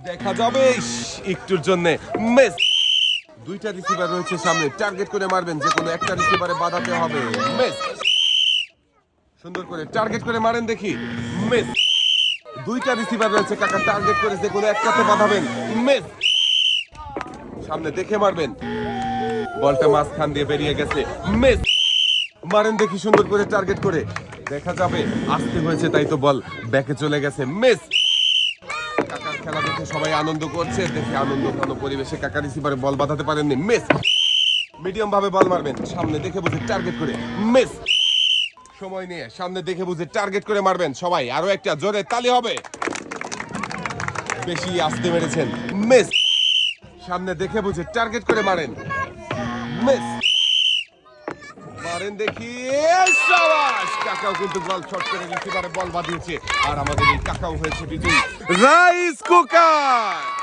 দেখা যাবে একটুর জন্য মিস। দুইটা রিসিভার রয়েছে সামনে, টার্গেট করে মারবেন, যে কোনো একটা রিসিভারে বাঁধাতে হবে। মিস। সুন্দর করে টার্গেট করে মারেন দেখি। মিস। দুইটা রিসিভার রয়েছে কাকা, টার্গেট করে যে কোনো একটাতে বাঁধাবেন। মিস। সামনে দেখে মারবেন, বলটা মাঝখান দিয়ে বেরিয়ে গেছে। মিস। মারেন দেখি সুন্দর করে টার্গেট করে, দেখা যাবে আসতে হয়েছে তাই তো বল ব্যাকে চলে গেছে। মিস। কাকার খেলা দেখে সবাই আনন্দ করছে, দেখে আনন্দ ঘন পরিবেশে কাকা রিসিভারে বল বাঁধাতে পারেননি। মিস। মিডিয়াম ভাবে বল মারবেন, সামনে দেখে বুঝে টার্গেট করে। মিস। সময় নিয়ে সামনে দেখে বুঝে টার্গেট করে মারবেন সবাই। আরো একটা জোরে তালি হবে। বেশি আসতে মেরেছেন। মিস। সামনে দেখে বুঝে টার্গেট করে মারেন। মিস। মারেন দেখি। শাবাশ! কাকাও কিন্তু বল শট করে রিসিভারে বল বাঁধিয়েছে, আর আমাদের এই কাকাও হয়েছে বিজয়ী। Rice cooker.